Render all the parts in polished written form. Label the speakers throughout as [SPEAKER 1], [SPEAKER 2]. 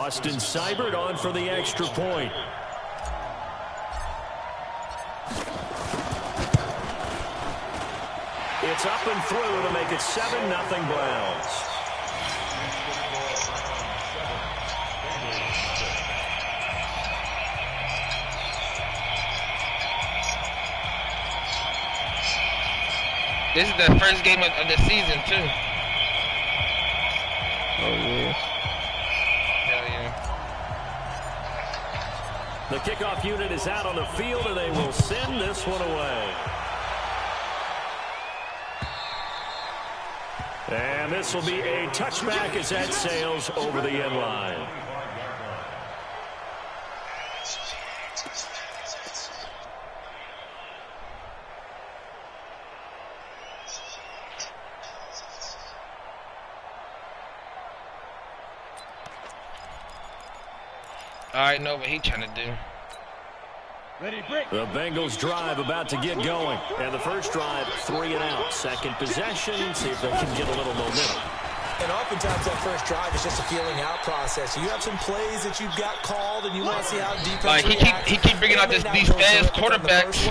[SPEAKER 1] Austin Seibert on for the extra point. It's up and through to make it 7-0 Browns.
[SPEAKER 2] This is the first game of the season, too.
[SPEAKER 3] Oh, yeah.
[SPEAKER 2] Hell yeah.
[SPEAKER 1] The kickoff unit is out on the field, and they will send this one away. And this will be a touchback as that sails over the end line.
[SPEAKER 2] I know what he's trying to do.
[SPEAKER 1] The Bengals drive about to get going. And the first drive, 3 and out. Second possession, see if they can get a little momentum.
[SPEAKER 4] And oftentimes that first drive is just a feeling out process. You have some plays that you've got called, and you want to see how defense reacts.
[SPEAKER 2] He keep bringing out these fast quarterbacks.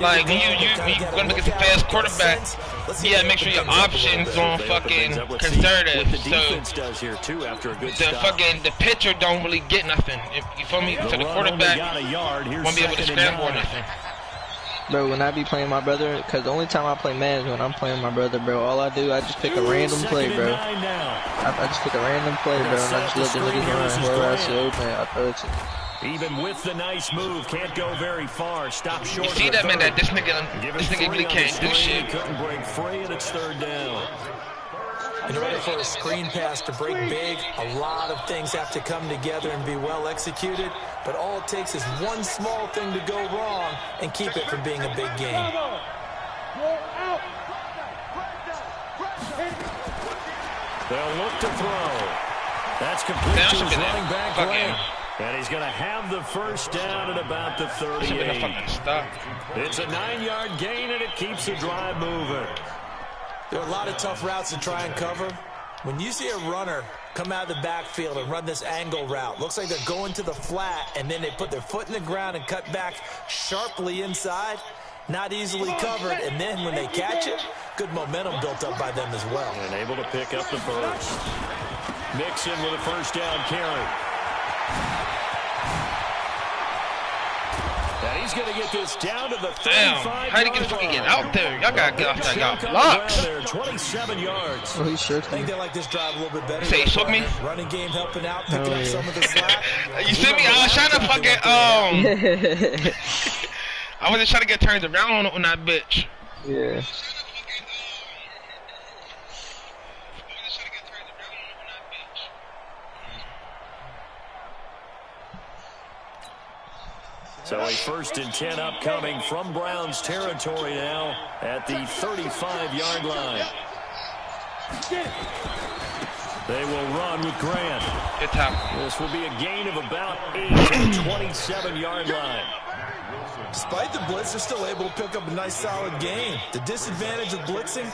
[SPEAKER 2] Like when you going against a fast quarterback, yeah, make sure your options on fucking conservative. So the pitcher don't really get nothing. You feel me? So the quarterback won't be able to scramble or nothing.
[SPEAKER 3] Bro, when I be playing my brother, because the only time I play man is when I'm playing my brother, bro. All I do, I just pick a random play, bro. I just pick a random play, bro, and I just let the niggas run. Whoever I see open, I throw it to.
[SPEAKER 1] Even with the nice move, can't go very far. Stop short.
[SPEAKER 2] You see that, man? That this nigga really can't do shit.
[SPEAKER 1] Couldn't break free, and it's third down.
[SPEAKER 4] In order for a screen pass to break big, a lot of things have to come together and be well executed. But all it takes is one small thing to go wrong and keep it from being a big game.
[SPEAKER 1] They'll look to throw. That's complete to his running back Grant. And he's going to have the first down at about the 38. It's a 9-yard gain, and it keeps the drive moving.
[SPEAKER 4] There are a lot of tough routes to try and cover. When you see a runner come out of the backfield and run this angle route, looks like they're going to the flat, and then they put their foot in the ground and cut back sharply inside. Not easily covered, and then when they catch it, good momentum built up by them as well.
[SPEAKER 1] And able to pick up the first. Mixon with a first down carry. And he's going to get this down to the 35.
[SPEAKER 2] Damn, how did he fucking get out there? Y'all got to get off that guy blocks.
[SPEAKER 1] 27 yards.
[SPEAKER 3] Oh, he shook me.
[SPEAKER 4] I think they like this drive a little bit better.
[SPEAKER 2] Say he shook me?
[SPEAKER 4] Running game helping out, picking up some of the slack.
[SPEAKER 2] You see me? I was trying to fucking, I wasn't trying to get turned around on that bitch.
[SPEAKER 3] Yeah.
[SPEAKER 1] So a 1st and 10 upcoming from Browns territory now at the 35-yard line. They will run with Grant.
[SPEAKER 2] Good tackle.
[SPEAKER 1] This will be a gain of about 8 to the 27-yard line.
[SPEAKER 4] Despite the blitz, they're still able to pick up a nice solid gain. The disadvantage of blitzing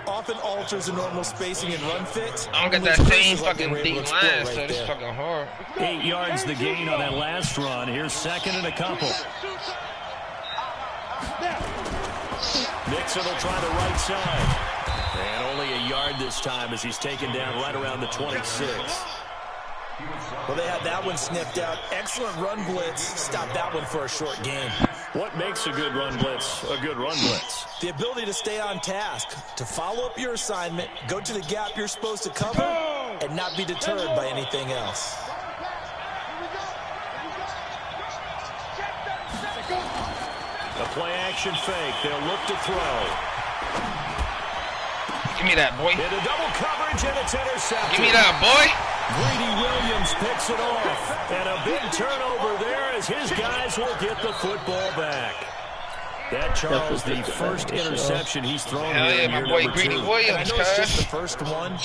[SPEAKER 4] often alters the normal spacing and run fit.
[SPEAKER 2] I don't get that same fucking deep line, so this fucking hard.
[SPEAKER 1] 8 yards the gain on that last run. Here's second and a couple. Mixon will try the right side. And only a yard this time as he's taken down right around the 26.
[SPEAKER 4] Well, they had that one sniffed out. Excellent run blitz. Stop that one for a short gain.
[SPEAKER 1] What makes a good run blitz a good run blitz?
[SPEAKER 4] The ability to stay on task, to follow up your assignment, go to the gap you're supposed to cover, and not be deterred by anything else.
[SPEAKER 1] A play-action fake. They'll look to throw.
[SPEAKER 2] Give me that, boy.
[SPEAKER 1] Into double coverage, and it's intercepted.
[SPEAKER 2] Give me that, boy.
[SPEAKER 1] Greedy Williams picks it off. And a big turnover there as his guys will get the football back. That, Charles, the first interception he's thrown
[SPEAKER 2] here in
[SPEAKER 1] year
[SPEAKER 2] my boy
[SPEAKER 1] number
[SPEAKER 2] Greedy
[SPEAKER 1] 2.
[SPEAKER 2] Williams,
[SPEAKER 4] I know it's just the first one,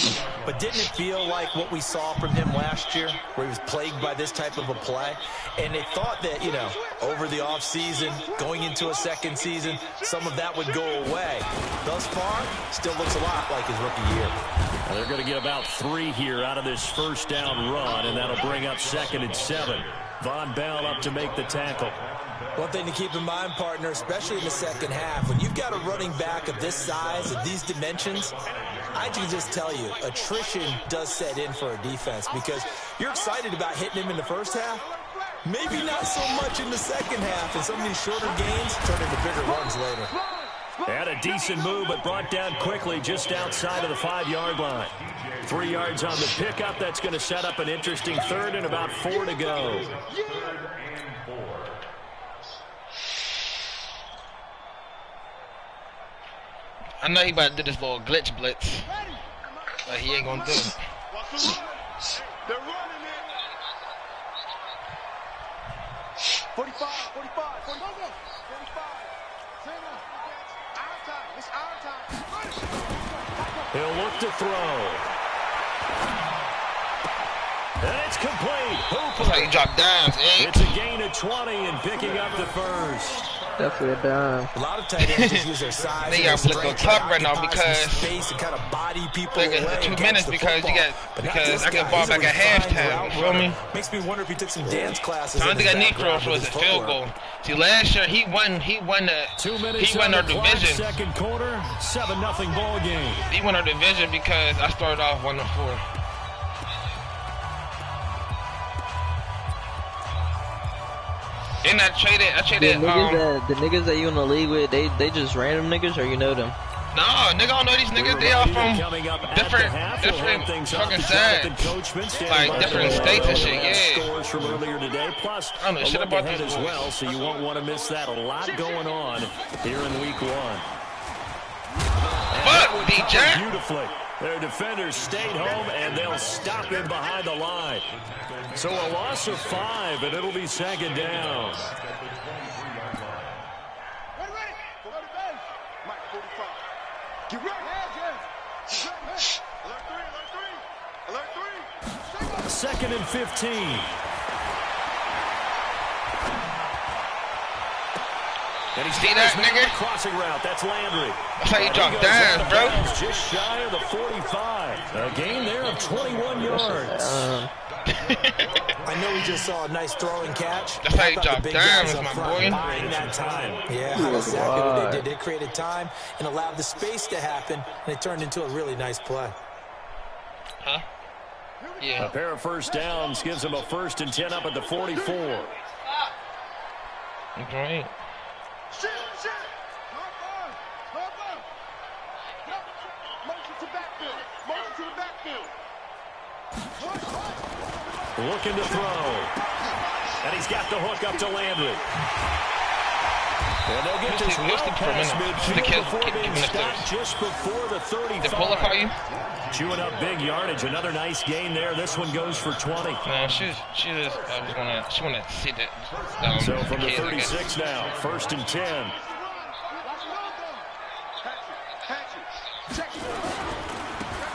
[SPEAKER 4] but didn't it feel like what we saw from him last year, where he was plagued by this type of a play? And they thought that, you know, over the offseason, going into a second season, some of that would go away. Thus far, still looks a lot like his rookie year.
[SPEAKER 1] Well, they're going to get about 3 here out of this first down run, and that'll bring up 2nd and 7. Von Bell up to make the tackle.
[SPEAKER 4] One thing to keep in mind, partner, especially in the second half, when you've got a running back of this size, of these dimensions, I can just tell you, attrition does set in for a defense because you're excited about hitting him in the first half. Maybe not so much in the second half, and some of these shorter gains turn into bigger runs later.
[SPEAKER 1] Had a decent move, but brought down quickly just outside of the 5-yard line. 3 yards on the pickup. That's going to set up an interesting 3rd and about 4 to go.
[SPEAKER 2] I know he about to do this little glitch blitz, but he ain't gonna do it.
[SPEAKER 5] They're running it. 45. Our time. It's our time.
[SPEAKER 1] He'll look to throw. And it's complete. Hooper.
[SPEAKER 2] That's how you drop dimes, eh?
[SPEAKER 1] It's a gain of 20 and picking up the first.
[SPEAKER 3] Definitely a dime.
[SPEAKER 4] A lot of tight ends just use their size.
[SPEAKER 2] They got blitz go clock right now because
[SPEAKER 4] space and kind of body people
[SPEAKER 2] they got 2 minutes because I get the ball back at halftime. You feel me?
[SPEAKER 4] Makes me wonder if he took some dance classes.
[SPEAKER 2] I don't think I need cross was a field goal. See, last year he won our division.
[SPEAKER 1] Second quarter, 7-0 ball game.
[SPEAKER 2] He won our division because I started off 1-4. And I traded
[SPEAKER 3] the niggas that you in the league with, they just random niggas or you know them?
[SPEAKER 2] No, nigga, I don't know these niggas. They all from different fucking sides, like different states and shit. Yeah.
[SPEAKER 1] Scores from earlier today, plus
[SPEAKER 2] I don't know shit about this
[SPEAKER 1] as well, so you won't want to miss that. A lot going on here in week 1.
[SPEAKER 2] Fuck, DJ.
[SPEAKER 1] Beautifully. Their defenders stayed home, and they'll stop him behind the line. So a loss of 5, and it'll be 2nd down.
[SPEAKER 5] Get ready. Alert 3.
[SPEAKER 1] 2nd and 15. And he
[SPEAKER 2] see that, nigga?
[SPEAKER 1] Crossing route. That's Landry.
[SPEAKER 2] That's how you drop dimes, bro.
[SPEAKER 1] Just shy of the 45. A gain there of 21 yards.
[SPEAKER 4] I know we just saw a nice throwing catch.
[SPEAKER 2] That's how you drop dimes, my boy.
[SPEAKER 4] Buying that time. Yeah, that's exactly what they did. They created time and allowed the space to happen, and it turned into a really nice play.
[SPEAKER 2] Huh? Yeah.
[SPEAKER 1] A pair of first downs gives them a 1st and 10 up at the 44.
[SPEAKER 2] Great.
[SPEAKER 5] Shit. Motion to the backfield.
[SPEAKER 1] Looking to throw. And he's got the hook up to Landry. And they'll get this well past midfield before being stopped just before the 35.
[SPEAKER 2] Did Pulla call you?
[SPEAKER 1] Chewing up big yardage. Another nice gain there. This one goes for 20.
[SPEAKER 2] No, she wanna see that.
[SPEAKER 1] So from the 36 now, 1st and 10.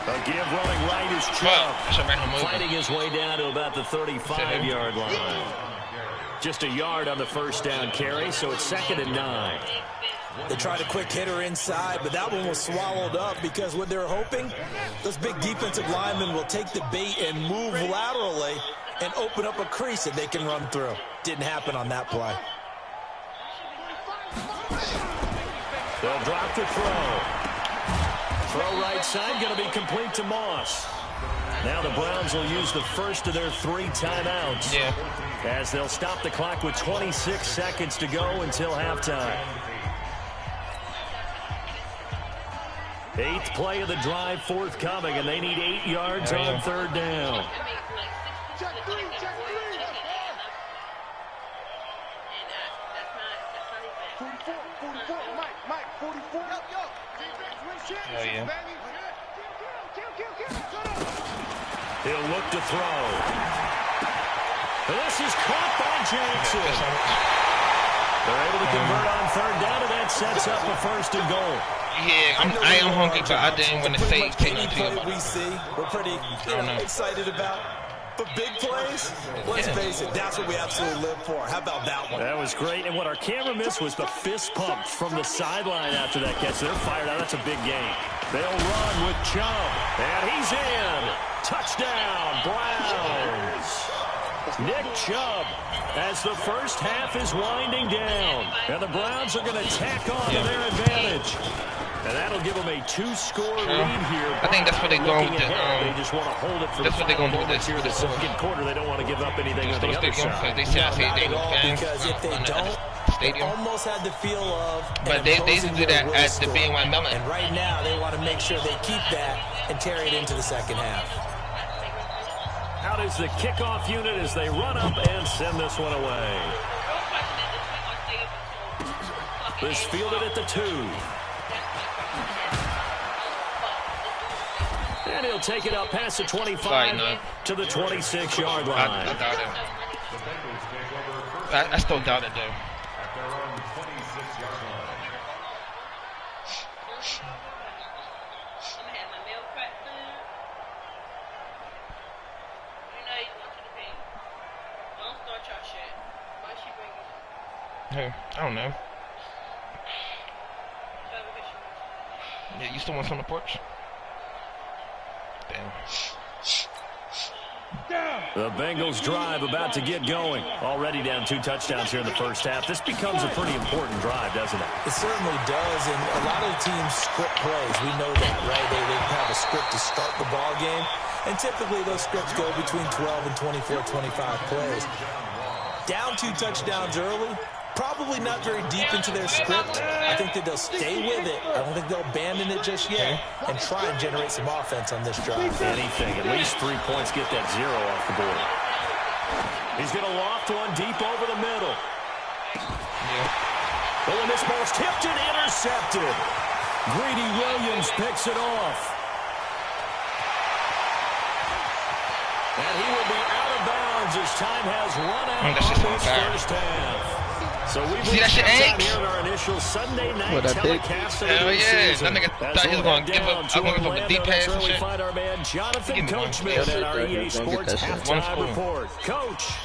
[SPEAKER 1] A give running right is Chubb. Fighting his way down to about the 35-yard line. Just a yard on the first down carry, so it's 2nd and 9.
[SPEAKER 4] They tried a quick hitter inside, but that one was swallowed up because what they're hoping, those big defensive linemen will take the bait and move laterally and open up a crease that they can run through. Didn't happen on that play.
[SPEAKER 1] They'll drop the throw. Throw right side, going to be complete to Moss. Now the Browns will use the first of their 3 timeouts.
[SPEAKER 2] Yeah.
[SPEAKER 1] As they'll stop the clock with 26 seconds to go until halftime. 8th play of the drive forthcoming, and they need 8 yards on 3rd down.
[SPEAKER 5] Check 3. Mike, 44.
[SPEAKER 2] Hell yeah.
[SPEAKER 1] He'll look to throw. This is caught by Jackson. They're able to convert on 3rd down, and that's sets up a 1st and goal.
[SPEAKER 2] Yeah, I am hungry, but I didn't want to say anything to you about
[SPEAKER 4] we see, we're pretty excited about. But big plays, let's face it, that's what we absolutely live for. How about that one?
[SPEAKER 1] That was great. And what our camera missed was the fist pump from the sideline after that catch. They're fired out. That's a big game. They'll run with Chubb. And he's in. Touchdown, Browns. Nick Chubb as the first half is winding down. And the Browns are going to tack on to their advantage. And that'll give them a 2-score lead here.
[SPEAKER 2] I think that's what they're going to do.
[SPEAKER 1] They just want to hold it for
[SPEAKER 2] that's what they're going to do this
[SPEAKER 1] here in the second quarter. They don't want to give up anything on the other side.
[SPEAKER 2] They say they go fans
[SPEAKER 4] because if they don't,
[SPEAKER 2] stadium.
[SPEAKER 4] Almost had the feel of.
[SPEAKER 2] But they used to do that at the BNY Mellon.
[SPEAKER 4] And right now they want to make sure they keep that and carry it into the second half.
[SPEAKER 1] Out is the kickoff unit as they run up and send this one away. This fielded at the 2. And he'll take it up past the 25 to the 26-yard line.
[SPEAKER 2] I doubt it. I still doubt it, though. Hey, I don't know. Yeah, you still want some on the porch? Damn.
[SPEAKER 1] The Bengals drive about to get going. Already down 2 touchdowns here in the first half. This becomes a pretty important drive, doesn't it?
[SPEAKER 4] It certainly does, and a lot of the teams script plays. We know that, right? They have a script to start the ball game, and typically those scripts go between 12 and 24, 25 plays. Down 2 touchdowns early, probably not very deep into their script. I think that they'll stay with it. I don't think they'll abandon it just yet and try and generate some offense on this drive.
[SPEAKER 1] Anything. At least 3 points. Get that 0 off the board. He's going to loft one deep over the middle. Oh, and this ball's tipped and intercepted. Greedy Williams picks it off. And he will be out of bounds as time has run out on this first half. So we
[SPEAKER 2] see that shit
[SPEAKER 1] here in our initial Sunday night telecast.
[SPEAKER 2] Hell yeah, that nigga thought he was going to give up. I'm going to give up a deep pass and shit.
[SPEAKER 1] We find our man Jonathan Coachman at our EA Sports halftime report. Coach.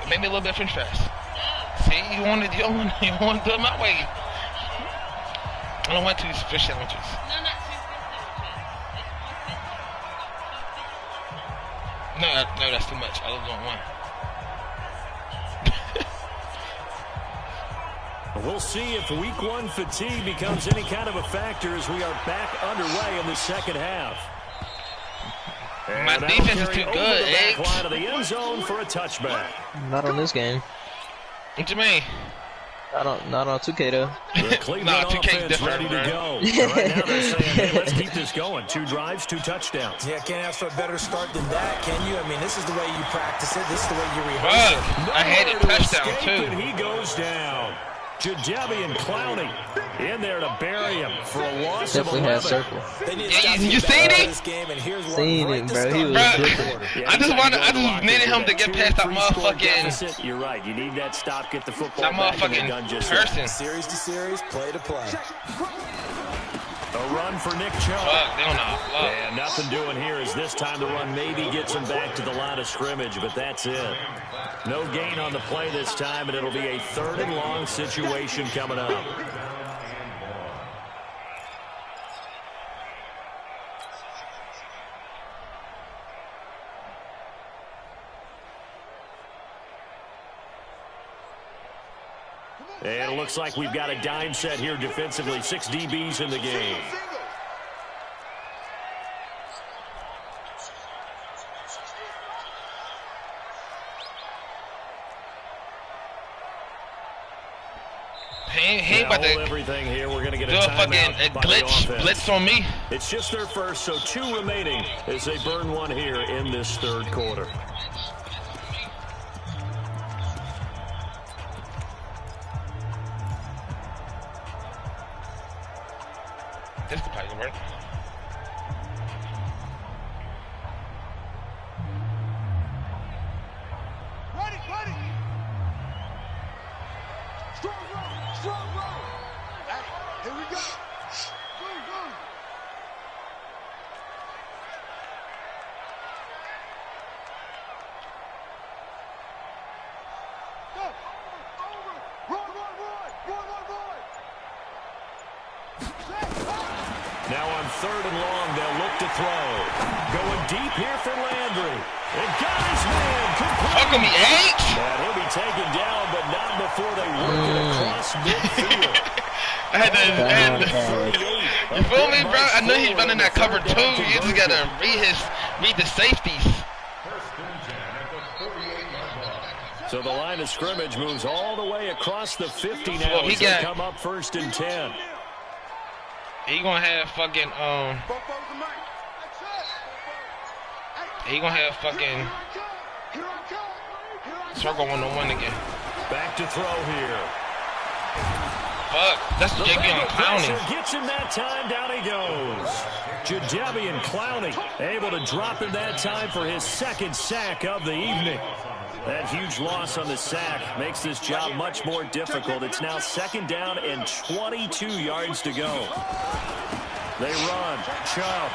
[SPEAKER 2] Made me a little bit French fries. See, you want to do it my way. I don't want 2 fish sandwiches. No, that's too much. I only want 1.
[SPEAKER 1] We'll see if week 1 fatigue becomes any kind of a factor as we are back underway in the second half. And
[SPEAKER 2] my defense is too good,
[SPEAKER 1] Eggs. Line of the end zone for a touchback.
[SPEAKER 3] Not on this game.
[SPEAKER 2] What you mean?
[SPEAKER 3] Not on 2K though.
[SPEAKER 1] The Cleveland
[SPEAKER 2] 2K's
[SPEAKER 1] offense ready to go. Right now they're saying, hey, let's keep this going. 2 drives, 2 touchdowns.
[SPEAKER 4] Yeah, can't ask for a better start than that, can you? I mean, this is the way you practice it. This is the way you rehearse it.
[SPEAKER 2] I had it touchdown too.
[SPEAKER 1] And he goes down. Jadeveon Clowney in there to bury him for a loss of 11.
[SPEAKER 3] Had circle.
[SPEAKER 2] Yeah, you seen it?
[SPEAKER 3] Seen it, bro. He was
[SPEAKER 2] tripping. I just needed him to get past that motherfucking.
[SPEAKER 1] You're right. You need that stop, get the football
[SPEAKER 2] that
[SPEAKER 1] motherfucking
[SPEAKER 2] person.
[SPEAKER 4] Series to series, play to play.
[SPEAKER 1] A run for Nick Chubb. And nothing doing here as this time the run maybe gets him back to the line of scrimmage, but that's it. No gain on the play this time, and it'll be a 3rd and long situation coming up. And it looks like we've got a dime set here defensively. 6 DBs in the game.
[SPEAKER 2] He about to
[SPEAKER 1] everything here. We're going to get
[SPEAKER 2] do a fucking blitz on me.
[SPEAKER 1] It's just their first, so 2 remaining as they burn 1 here in this 3rd quarter.
[SPEAKER 2] This could probably work.
[SPEAKER 1] Now on 3rd and long, they'll look to throw. Going deep here for Landry. And got his man.
[SPEAKER 2] How come he ain't?
[SPEAKER 1] And he'll be taken down, but not before they work it across midfield.
[SPEAKER 2] I had to, you feel me, bro? I knew he's running that cover 2. You just gotta read the safeties.
[SPEAKER 1] So the line of scrimmage moves all the way across the 50 now. He got come up 1st and 10.
[SPEAKER 2] He gonna have fucking he gonna have fucking circle 1-on-1 again.
[SPEAKER 1] Back to throw here.
[SPEAKER 2] Fuck, that's Jadeveon Clowney.
[SPEAKER 1] Gets him that time, down he goes. Jadeveon Clowney able to drop him that time for his 2nd sack of the evening. That huge loss on the sack makes this job much more difficult. It's now 2nd down and 22 yards to go. They run. Chubb.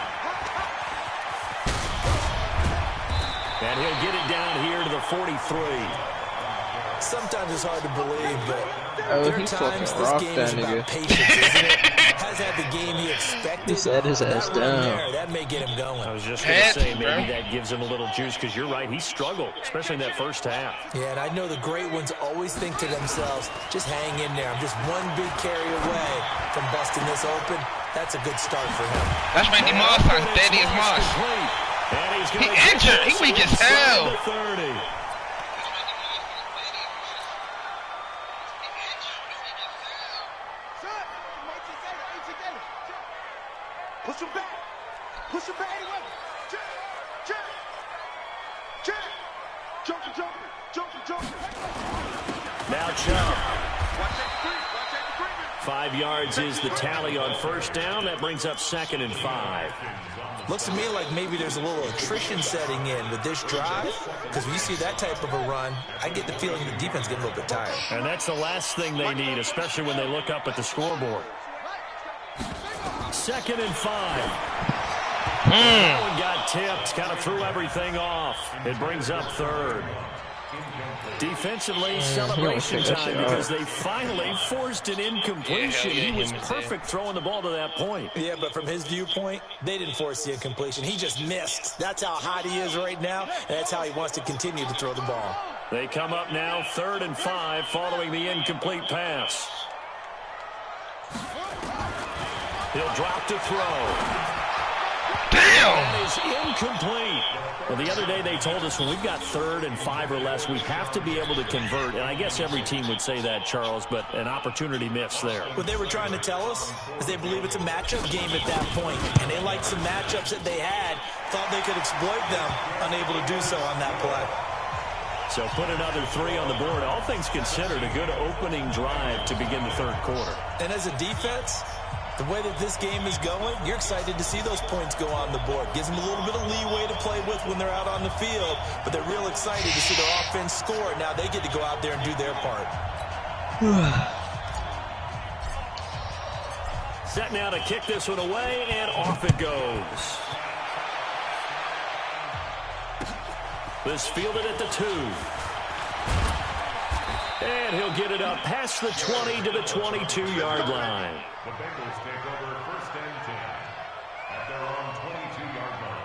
[SPEAKER 1] And he'll get it down here to the 43.
[SPEAKER 4] Sometimes it's hard to believe, but
[SPEAKER 3] there are times this game is about patience, isn't it? Has had the game he expected. He set his ass down.
[SPEAKER 4] That may get him going.
[SPEAKER 1] I was just going to say, maybe that gives him a little juice, because you're right, he struggled, especially in that first half.
[SPEAKER 4] Yeah, and I know the great ones always think to themselves, just hang in there. I'm just one big carry away from busting this open. That's a good start for him.
[SPEAKER 2] That's Randy Moss on steady as Moss. He injured. He weak as hell.
[SPEAKER 1] 30.
[SPEAKER 5] Push him back. Push him back. Anyway. Joker.
[SPEAKER 1] Now Chubb. 5 yards is the tally on 1st down. That brings up 2nd and 5.
[SPEAKER 4] Looks to me like maybe there's a little attrition setting in with this drive, because when you see that type of a run, I get the feeling the defense getting a little bit tired.
[SPEAKER 1] And that's the last thing they need, especially when they look up at the scoreboard. 2nd and 5. That one got tipped, kind of threw everything off. It brings up 3rd. Defensively, celebration time, because they finally forced an incompletion. He was perfect throwing the ball to that point.
[SPEAKER 4] Yeah, but from his viewpoint, they didn't force the incompletion. He just missed. That's how hot he is right now, and that's how he wants to continue to throw the ball.
[SPEAKER 1] They come up now 3rd and 5 following the incomplete pass. He'll drop to throw.
[SPEAKER 2] Damn!
[SPEAKER 1] Is incomplete. Well, the other day they told us when we've got 3rd and 5 or less, we have to be able to convert. And I guess every team would say that, Charles, but an opportunity missed there.
[SPEAKER 4] What they were trying to tell us is they believe it's a matchup game at that point, and they liked some matchups that they had, thought they could exploit them, unable to do so on that play.
[SPEAKER 1] So put another 3 on the board. All things considered, a good opening drive to begin the 3rd quarter.
[SPEAKER 4] And as a defense, the way that this game is going, you're excited to see those points go on the board. Gives them a little bit of leeway to play with when they're out on the field, but they're real excited to see their offense score. Now they get to go out there and do their part.
[SPEAKER 1] Set now to kick this one away, and off it goes. This fielded at the 2. And he'll get it up past the 20 to the 22-yard line.
[SPEAKER 6] The Bengals take over 1st and 10 at their own 22-yard line.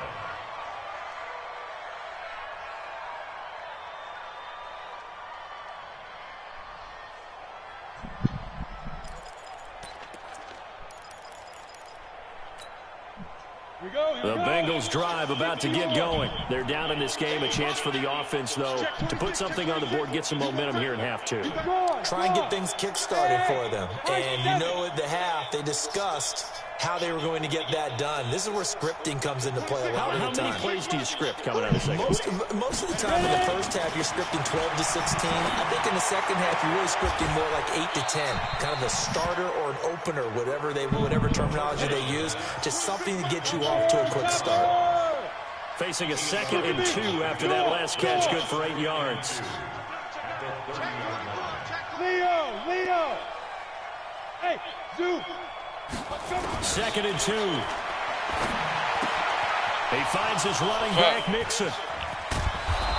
[SPEAKER 1] The Bengals drive about to get going. They're down in this game. A chance for the offense, though, to put something on the board, get some momentum here in half 2.
[SPEAKER 4] Try and get things kick-started for them. And you know at the half, they discussed how they were going to get that done. This is where scripting comes into play a lot of the time.
[SPEAKER 1] How many plays do you script coming out of the second half?
[SPEAKER 4] Most of the time in the first half, you're scripting 12 to 16. I think in the second half, you're really scripting more like 8 to 10. Kind of a starter or an opener, whatever terminology they use. Just something to get you off to a quick start.
[SPEAKER 1] Facing a 2nd and 2 after that last catch, good for 8 yards.
[SPEAKER 5] Leo! Hey, Zoo!
[SPEAKER 1] 2nd and 2. He finds his running back, Mixon.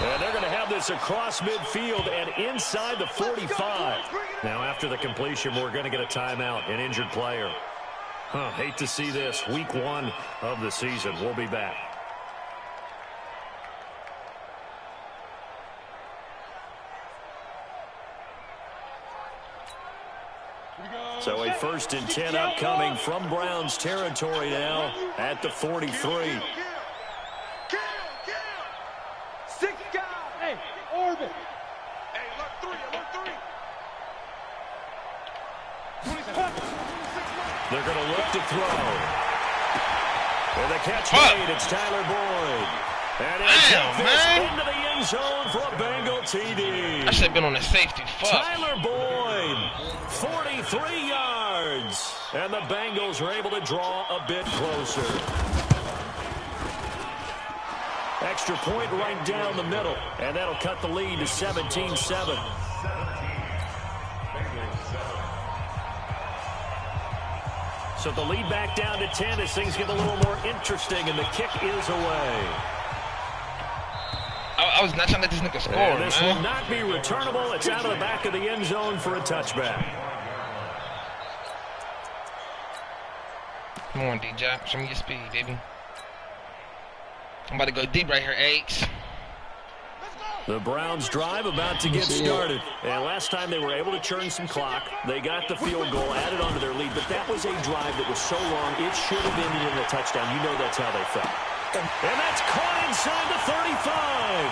[SPEAKER 1] And they're going to have this across midfield and inside the 45. Now, after the completion, we're going to get a timeout, an injured player. Hate to see this. Week 1 of the season. We'll be back. So a 1st and 10 upcoming from Browns territory now at the 43.
[SPEAKER 5] 6 guys. Hey, orbit. Hey, alert 3.
[SPEAKER 1] They're going to look to throw. And the catch made. It's Tyler Boyd. And it's into the end zone for a Bengal TD.
[SPEAKER 2] I should have been on the safety.
[SPEAKER 1] Tyler Boyd, 43 yards. And the Bengals are able to draw a bit closer. Extra point right down the middle. And that'll cut the lead to 17-7. So the lead back down to 10 as things get a little more interesting, and the kick is away.
[SPEAKER 2] I was not trying to let this nigga score,
[SPEAKER 1] and this will not be returnable. It's out of the back of the end zone for a touchback.
[SPEAKER 2] Come on, D-Jop. Show me your speed, baby. I'm about to go deep right here, H.
[SPEAKER 1] The Browns drive about to get started. And last time they were able to churn some clock. They got the field goal, added onto their lead. But that was a drive that was so long, it should have ended in a touchdown. You know that's how they felt. And that's caught inside the 35.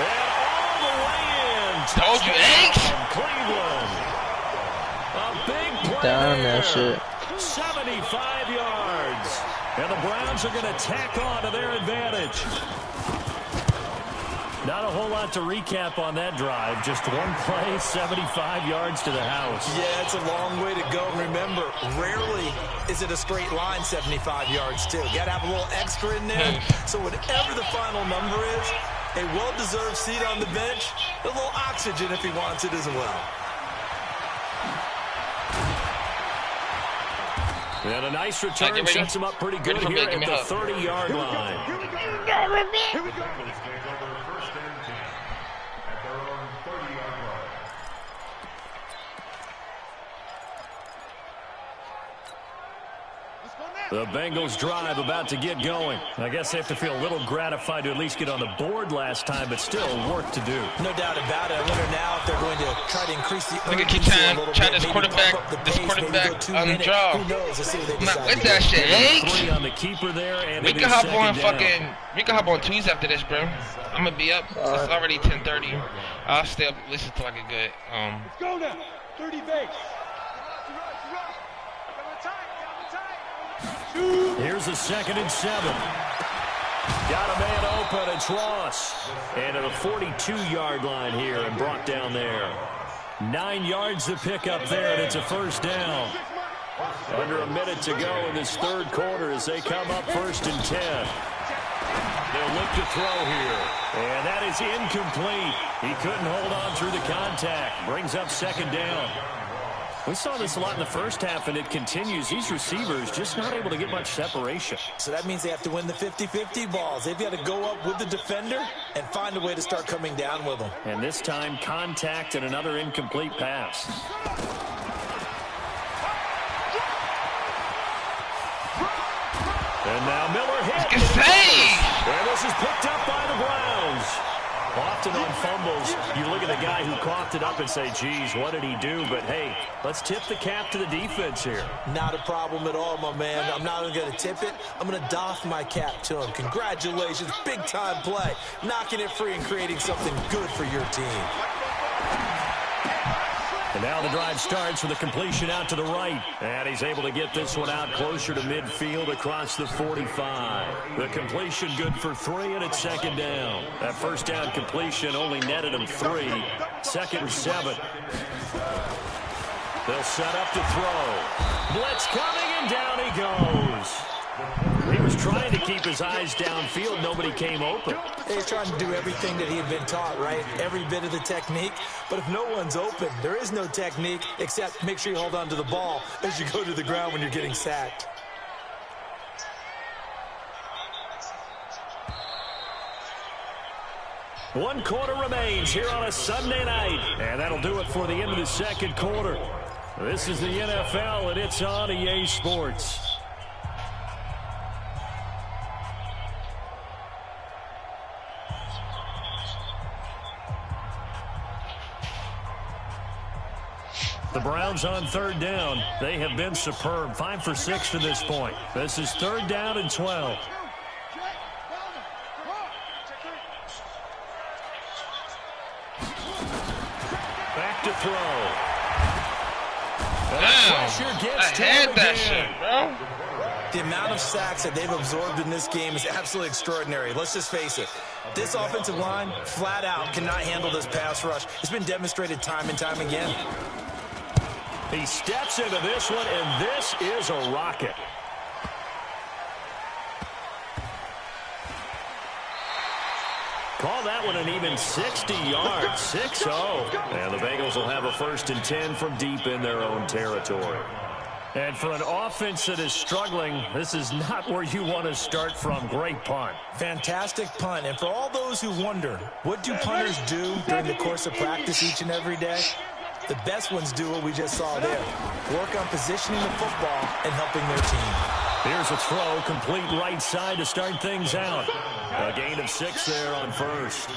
[SPEAKER 1] And all the way in.
[SPEAKER 2] Told you, H.
[SPEAKER 1] Cleveland. A big play
[SPEAKER 3] down
[SPEAKER 1] there.
[SPEAKER 3] that shit.
[SPEAKER 1] 75 yards. And the Browns are going to tack on to their advantage. Not a whole lot to recap on that drive. Just one play, 75 yards to the house.
[SPEAKER 4] Yeah, it's a long way to go. Remember, rarely is it a straight line 75 yards, too. You got to have a little extra in there. So whatever the final number is, a well-deserved seat on the bench, a little oxygen if he wants it as well.
[SPEAKER 1] And a nice return sets him up pretty good here at the 30-yard line.
[SPEAKER 6] Here we go. First and 10 at their own 30-yard line.
[SPEAKER 1] The Bengals drive about to get going. I guess they have to feel a little gratified to at least get on the board last time, but still work to do.
[SPEAKER 4] No doubt about it. I wonder now if they're going to try to increase the urgency
[SPEAKER 2] keep
[SPEAKER 4] a little
[SPEAKER 2] trying
[SPEAKER 4] bit.
[SPEAKER 2] this quarterback on the draw.
[SPEAKER 4] Who knows? Let's see what they
[SPEAKER 2] Not
[SPEAKER 4] decide
[SPEAKER 2] with
[SPEAKER 4] to
[SPEAKER 2] that
[SPEAKER 4] do.
[SPEAKER 2] shit,
[SPEAKER 1] Three
[SPEAKER 2] H.
[SPEAKER 1] on the keeper there, and
[SPEAKER 2] We can hop on we can hop on Tuesday after this, bro. I'm gonna be up. It's already 10:30. I'll stay up, listen till I get good.
[SPEAKER 5] Let's go now. 30 base.
[SPEAKER 1] Here's a 2nd and 7. Got a man open. It's Ross. And at a 42-yard line here and brought down there. 9 yards to pick up there, and it's a first down. Under a minute to go in this third quarter as they come up 1st and 10. They'll look to throw here. And that is incomplete. He couldn't hold on through the contact. Brings up 2nd down. We saw this a lot in the first half, and it continues. These receivers just not able to get much separation.
[SPEAKER 4] So that means they have to win the 50-50 balls. They've got to go up with the defender and find a way to start coming down with them.
[SPEAKER 1] And this time, contact and another incomplete pass. And now Miller hit. And this is picked up by the Browns. Often on fumbles, you look at the guy who coughed it up and say, geez, what did he do? But, hey, let's tip the cap to the defense here.
[SPEAKER 4] Not a problem at all, my man. I'm not even going to tip it. I'm going to doff my cap to him. Congratulations. Big-time play. Knocking it free and creating something good for your team.
[SPEAKER 1] And now the drive starts with a completion out to the right. And he's able to get this one out closer to midfield across the 45. The completion good for 3, and it's 2nd down. That first down completion only netted him 3. 2nd and 7. They'll set up to throw. Blitz coming, and down he goes. He was trying to keep his eyes downfield. Nobody came open.
[SPEAKER 4] He's trying to do everything that he had been taught, right? Every bit of the technique. But if no one's open, there is no technique except make sure you hold on to the ball as you go to the ground when you're getting sacked.
[SPEAKER 1] One quarter remains here on a Sunday night. And that'll do it for the end of the second quarter. This is the NFL, and it's on EA Sports. The Browns on third down. They have been superb. 5 for 6 to this point. This is third down and 12. Back to throw.
[SPEAKER 2] Damn, I had that shit, bro.
[SPEAKER 4] The amount of sacks that they've absorbed in this game is absolutely extraordinary. Let's just face it. This offensive line, flat out, cannot handle this pass rush. It's been demonstrated time and time again.
[SPEAKER 1] He steps into this one, and this is a rocket. Call that one an even 60 yards, 6-0. And the Bengals will have a 1st and 10 from deep in their own territory. And for an offense that is struggling, this is not where you want to start from. Great punt.
[SPEAKER 4] Fantastic punt. And for all those who wonder, what do punters do during the course of practice each and every day? The best ones do what we just saw there. Work on positioning the football and helping their team.
[SPEAKER 1] Here's a throw, complete right side to start things out. A gain of 6 there on first.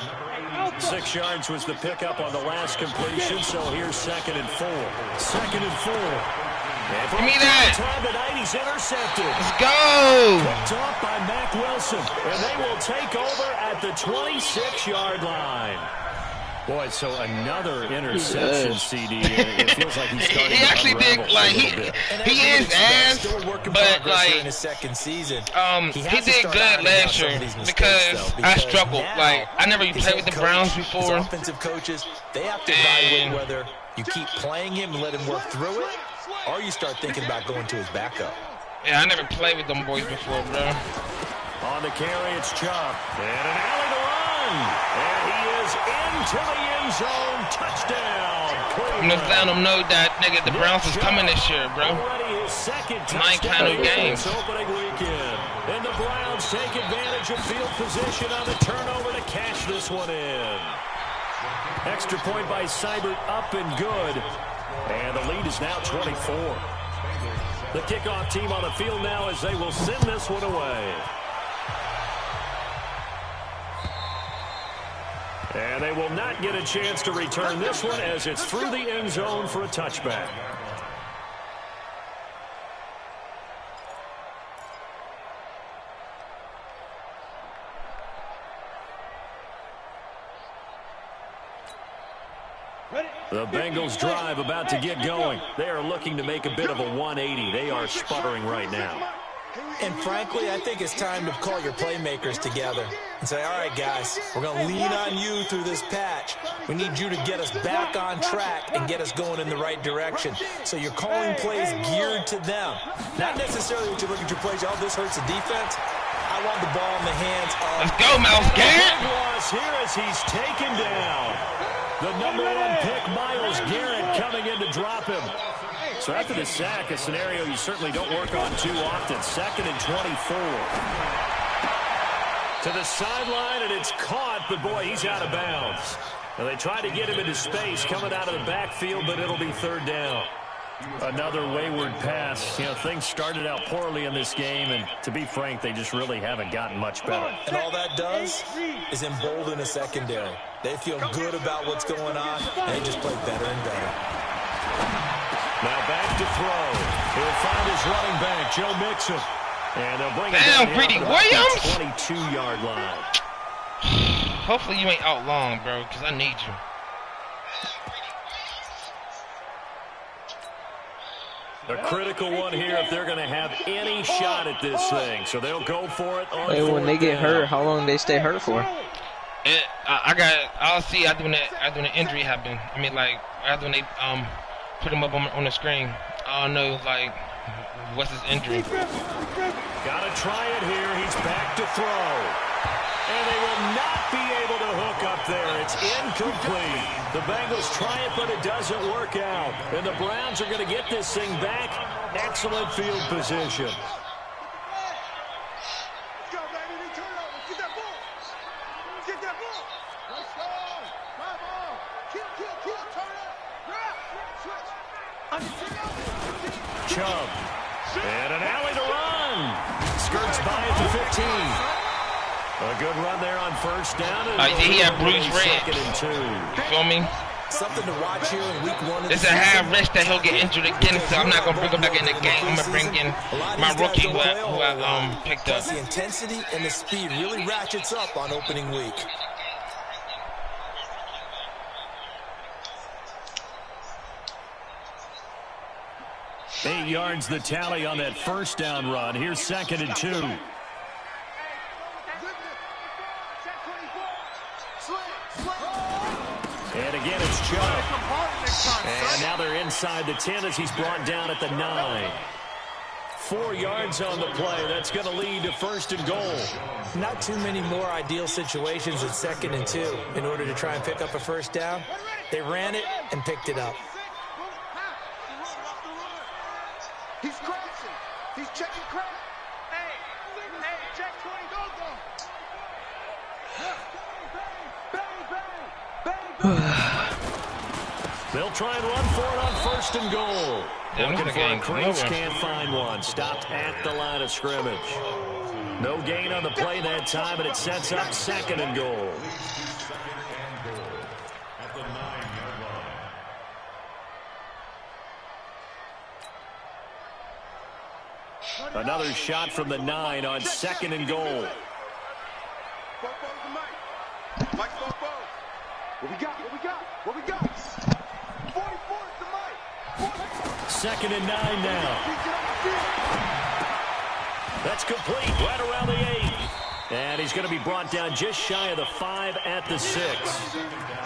[SPEAKER 1] 6 yards was the pickup on the last completion, so here's 2nd and 4. 2nd and 4.
[SPEAKER 2] Give me that.
[SPEAKER 1] Time tonight, he's intercepted.
[SPEAKER 2] Let's go.
[SPEAKER 1] Picked off by Mack Wilson, and they will take over at the 26-yard line. Boy, so another interception, CD. It feels like he's starting
[SPEAKER 2] he actually did, like, he is ass, but, like,
[SPEAKER 4] in his second season,
[SPEAKER 2] he did good last year because I struggled. Like, I never played with the Browns before.
[SPEAKER 4] Offensive coaches, they have to evaluate whether you keep playing him and let him work through it, or you start thinking about going to his backup.
[SPEAKER 2] Yeah, I never played with them boys before, bro.
[SPEAKER 1] On the carry, it's Chubb. And an alley to run. And he is into the end zone. Touchdown.
[SPEAKER 2] I'm just letting them know that, nigga, the Browns is coming this year, bro.
[SPEAKER 1] Already his 2nd
[SPEAKER 2] My kind of games.
[SPEAKER 1] Opening weekend. And the Browns take advantage of field position on the turnover to cash this one in. Extra point by Seibert, up and good. And the lead is now 24. The kickoff team on the field now as they will send this one away. And they will not get a chance to return this one as it's through the end zone for a touchback. The Bengals drive about to get going. They are looking to make a bit of a 180. They are sputtering right now.
[SPEAKER 4] And frankly, I think it's time to call your playmakers together and say, all right, guys, we're going to lean on you through this patch. We need you to get us back on track and get us going in the right direction. So you're calling plays geared to them. Not necessarily when you look at your plays, oh, this hurts the defense. I want the ball in the hands of...
[SPEAKER 2] Let's go, Miles Garrett.
[SPEAKER 1] Loss here as he's taken down. The #1 pick, Myles Garrett, coming in to drop him. So after the sack, a scenario you certainly don't work on too often. 2nd and 24. To the sideline, and it's caught, but boy, he's out of bounds. Now they try to get him into space coming out of the backfield, but it'll be 3rd down. Another wayward pass. You know, things started out poorly in this game, and to be frank, they just really haven't gotten much better.
[SPEAKER 4] And all that does is embolden a secondary. They feel good about what's going on, and they just play better and better.
[SPEAKER 1] Now back to throw. He'll find his running back, Joe Mixon. And they'll bring
[SPEAKER 2] Damn,
[SPEAKER 1] him
[SPEAKER 2] Greedy
[SPEAKER 1] down
[SPEAKER 2] Williams!
[SPEAKER 1] 22-yard line.
[SPEAKER 2] Hopefully you ain't out long, bro, because I need you.
[SPEAKER 1] A critical one here if they're going to have any shot at this thing. So they'll go for it on 4th
[SPEAKER 3] when they get hurt, how long do they stay hurt for?
[SPEAKER 2] I'll see after when the injury happened. I mean, like, after when they put him up on the screen. I'll know, like, What's his injury?
[SPEAKER 1] Gotta try it here. He's back to throw. And they will not be able to hook up there. It's incomplete. The Bengals try it, but it doesn't work out. And the Browns are going to get this thing back. Excellent field position. Chubb. And an alley to run. Skirts by at the 15. A good run there on first down.
[SPEAKER 2] He had bruised ribs. You feel me?
[SPEAKER 4] Something to watch here in week 1.
[SPEAKER 2] It's a high risk that he'll get injured again, so I'm not going to bring him back in the game. I'm going to bring in my rookie who I picked up.
[SPEAKER 4] The intensity and the speed really ratchets up on opening week.
[SPEAKER 1] Eight yards the tally on that first down run. Here's 2nd and 2. And again, it's Chubb. And now they're inside the 10 as he's brought down at the 9. 4 yards on the play. That's going to lead to 1st and goal.
[SPEAKER 4] Not too many more ideal situations at 2nd and 2 in order to try and pick up a first down. They ran it and picked it up.
[SPEAKER 5] He's crashing. He's checking crack. Hey, check 20, go.
[SPEAKER 1] They'll try and run for it on 1st and goal. Looking for a crease, can't find one. Stopped at the line of scrimmage. No gain on the play that time, and it sets up 2nd and goal. Another shot from the 9 on 2nd and goal.
[SPEAKER 5] What we got? 44 to Mike.
[SPEAKER 1] 2nd and 9 now. That's complete right around the 8. And he's going to be brought down just shy of the 5 at the 6.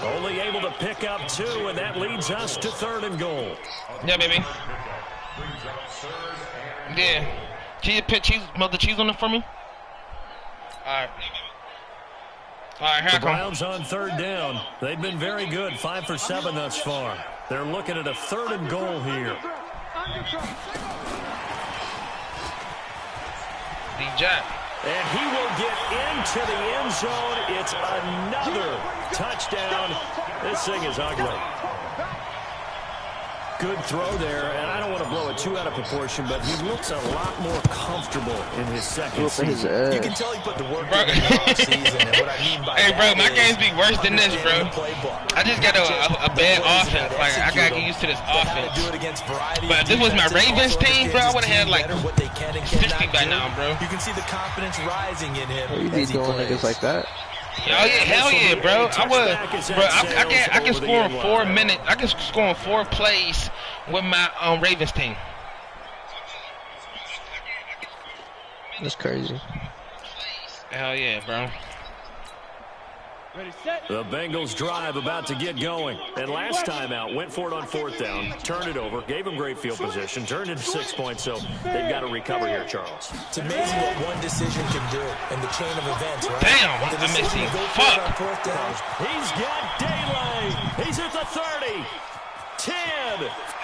[SPEAKER 1] Only able to pick up 2, and that leads us to 3rd and goal.
[SPEAKER 2] Yeah, baby. Yeah. Melt the cheese on it for me? Alright. Alright, here I come.
[SPEAKER 1] The Browns on 3rd down. They've been very good. 5 for 7 thus far. They're looking at a 3rd and goal here.
[SPEAKER 2] D-Jack.
[SPEAKER 1] And he will get into the end zone. It's another touchdown. This thing is ugly. Good throw there, and I don't want to blow it too out of proportion, but he looks a lot more comfortable in his second season.
[SPEAKER 4] You can tell he put the work in the offseason, and what I mean by
[SPEAKER 2] hey, bro, my games be worse than this, bro. I just got a bad offense. Like, I got to get used to this offense. But if this was my Ravens team, bro, I would have had, like, 60 by now, bro.
[SPEAKER 4] You can see the confidence rising in him.
[SPEAKER 3] You be doing niggas like that?
[SPEAKER 2] Oh yeah, hell yeah, bro. I can score in 4 minutes. I can score in 4 plays with my Ravens team.
[SPEAKER 3] That's crazy.
[SPEAKER 2] Hell yeah, bro.
[SPEAKER 1] The Bengals drive about to get going. And last time out, went for it on 4th down, turned it over, gave them great field position, turned into 6 points, so they've got to recover here, Charles.
[SPEAKER 4] It's amazing what one decision can do in the chain of events, right?
[SPEAKER 2] Damn, I missed him. Fuck.
[SPEAKER 1] He's got daylight. He's at the 30. 10.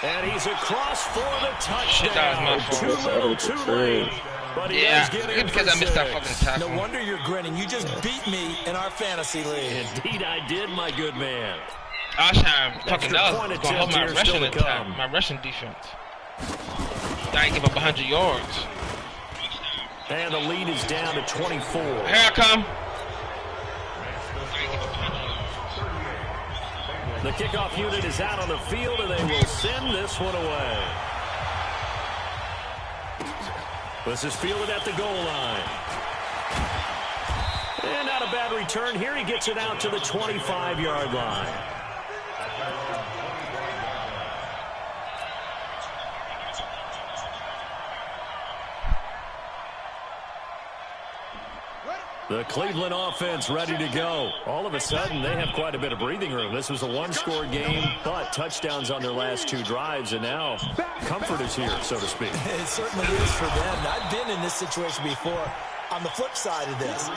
[SPEAKER 1] And he's across for the touchdown.
[SPEAKER 2] Shit, that was my fault.
[SPEAKER 1] Too little, too late. But he
[SPEAKER 2] yeah,
[SPEAKER 1] because
[SPEAKER 2] I missed that fucking tackle.
[SPEAKER 4] No wonder you're grinning. You just beat me in our fantasy league.
[SPEAKER 1] Indeed, I did, my good man.
[SPEAKER 2] I was trying fucking going to help my rushing attack, my rushing defense. I ain't give up 100 yards.
[SPEAKER 1] And the lead is down to 24.
[SPEAKER 2] Here I come.
[SPEAKER 1] The kickoff unit is out on the field, and they will send this one away. This is fielded at the goal line. And not a bad return here. He gets it out to the 25-yard line. The Cleveland offense ready to go. All of a sudden, they have quite a bit of breathing room. This was a one-score game, but touchdowns on their last 2 drives, and now comfort is here, so to speak.
[SPEAKER 4] It certainly is for them. I've been in this situation before on the flip side of this.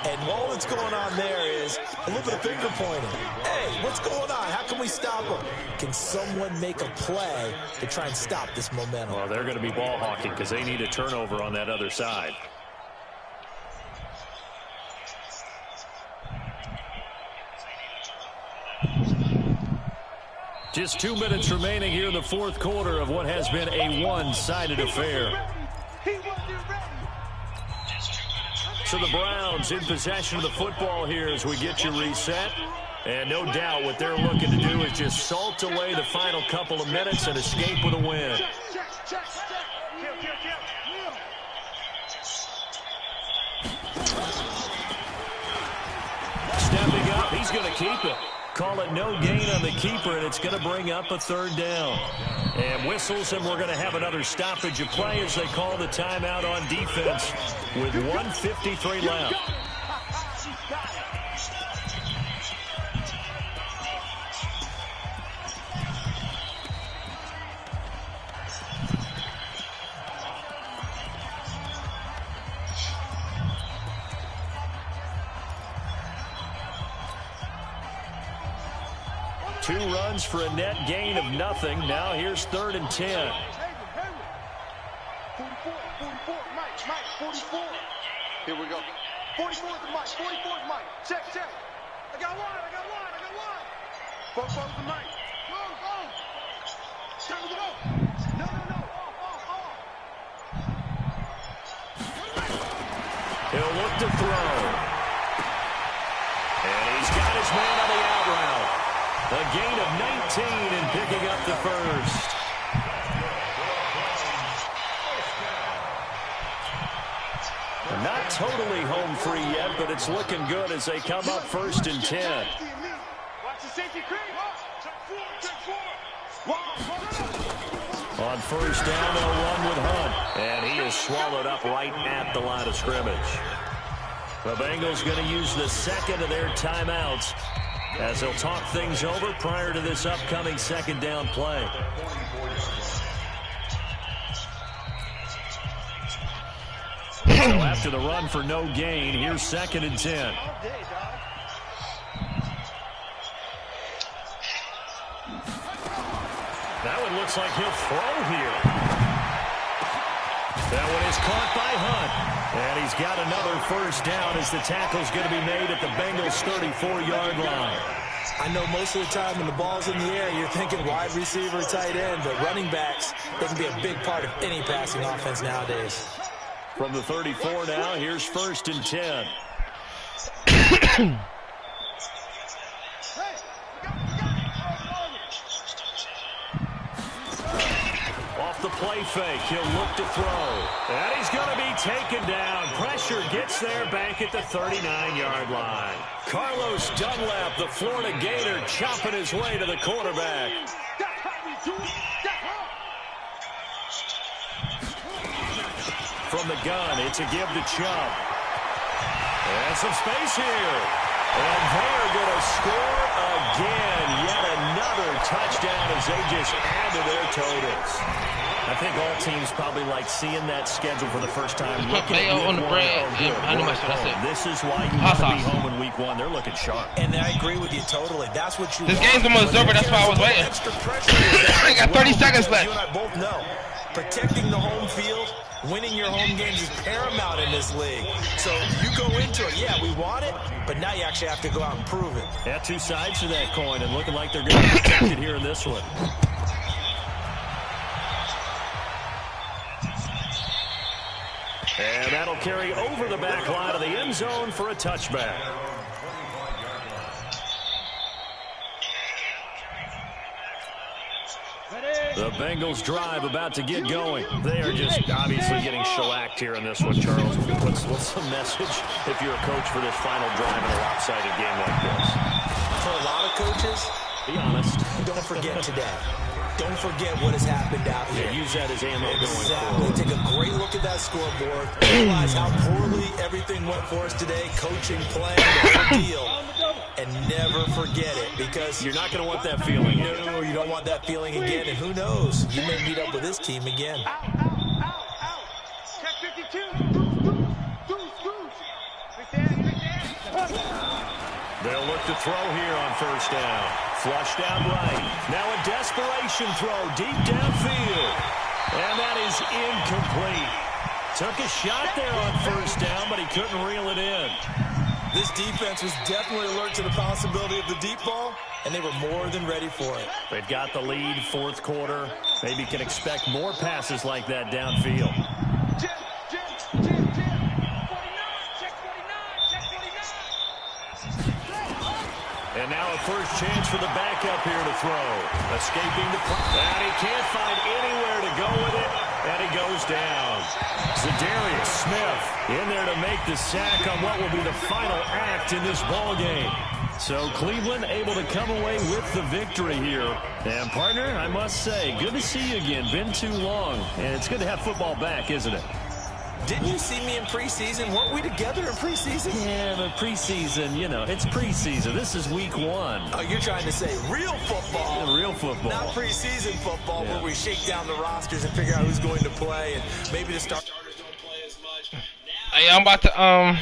[SPEAKER 4] And all that's going on there is a little bit of finger pointing. Hey, what's going on? How can we stop them? Can someone make a play to try and stop this momentum?
[SPEAKER 1] Well, they're going to be ball hawking because they need a turnover on that other side. Just 2 minutes remaining here in the fourth quarter of what has been a one-sided affair. So the Browns in possession of the football here as we get you reset. And no doubt what they're looking to do is just salt away the final couple of minutes and escape with a win. Stepping up, he's going to keep it. Call it no gain on the keeper, and it's going to bring up a 3rd down. And whistles, and we're going to have another stoppage of play as they call the timeout on defense with 1:53 left. Two runs for a net gain of nothing. Now here's 3rd and 10.
[SPEAKER 5] 44, 44, Mike, 44. Here we go. 44 is the Mike, 44 is Mike. Check. I got one. Both the Mike. Go. Time to go. No. Off.
[SPEAKER 1] He'll look to throw. And he's got his man on the out route. A gain of 19 and picking up the first. Not totally home free yet, but it's looking good as they come up 1st and 10. On 1st down, they'll run with Hunt. And he is swallowed up right at the line of scrimmage. The Bengals going to use the 2nd of their timeouts as they'll talk things over prior to this upcoming 2nd down play. So after the run for no gain, here's 2nd and 10. That one looks like he'll throw here. That one is caught by Hunt. And he's got another 1st down as the tackle's going to be made at the Bengals' 34-yard line.
[SPEAKER 4] I know most of the time when the ball's in the air, you're thinking wide receiver, tight end, but running backs, they can be a big part of any passing offense nowadays.
[SPEAKER 1] From the 34 now, here's 1st and 10. Off the play fake, he'll look to throw. And he's going to be taken down. Pressure gets there back at the 39-yard line. Carlos Dunlap, the Florida Gator, chopping his way to the quarterback. From the gun, it's a give to Chubb. And some space here. And they're going to score again. Yet another touchdown as they just add to their totals. I think all teams probably like seeing that schedule for the first time.
[SPEAKER 2] Put mayo on the bread.
[SPEAKER 1] This is why you want to be home in week 1. They're looking sharp.
[SPEAKER 4] And I agree with you totally. That's what you
[SPEAKER 2] This game's almost over. That's why I was waiting. I got 30 seconds left.
[SPEAKER 4] You and I both know. Protecting the home field, winning your home games is paramount in this league. So you go into it, yeah, we want it, but now you actually have to go out and prove it.
[SPEAKER 1] Yeah, 2 sides to that coin, and looking like they're going to protect it here in this one. And that'll carry over the back line of the end zone for a touchback. The Bengals drive about to get going. They are just obviously getting shellacked here in this one, Charles. What's the message if you're a coach for this final drive in a lopsided game like this?
[SPEAKER 4] For a lot of coaches,
[SPEAKER 1] be honest.
[SPEAKER 4] Don't forget today. don't forget what has happened out here.
[SPEAKER 1] Yeah, use that as ammo going
[SPEAKER 4] Exactly.
[SPEAKER 1] forward.
[SPEAKER 4] Take a great look at that scoreboard. Realize how poorly everything went for us today. Coaching, playing, the whole deal. And never forget it, because
[SPEAKER 1] you're not going to want that feeling.
[SPEAKER 4] No, you don't want that feeling again. And who knows? You may meet up with this team again.
[SPEAKER 5] Check 52.
[SPEAKER 1] They'll look to throw here on first down. Flushed out right. Now a desperation throw deep downfield. And that is incomplete. Took a shot there on first down, but he couldn't reel it in.
[SPEAKER 4] This defense was definitely alert to the possibility of the deep ball, and they were more than ready for it.
[SPEAKER 1] They've got the lead, fourth quarter. Maybe can expect more passes like that downfield. And now a first chance for the backup here to throw. Escaping the play. And he can't find anywhere to go with it. And he goes down. Zadarius Smith in there to make the sack on what will be the final act in this ball game. So Cleveland able to come away with the victory here. And partner, I must say, good to see you again. Been too long. And it's good to have football back, isn't it?
[SPEAKER 4] Didn't you see me in preseason? Weren't we together in preseason?
[SPEAKER 1] Yeah, but preseason, you know, it's preseason. This is week one.
[SPEAKER 4] Oh, you're trying to say real football.
[SPEAKER 1] Yeah, real football.
[SPEAKER 4] Not preseason football, where we shake down the rosters and figure out who's going to play, and maybe the starters don't play as much.
[SPEAKER 2] Hey, I'm about to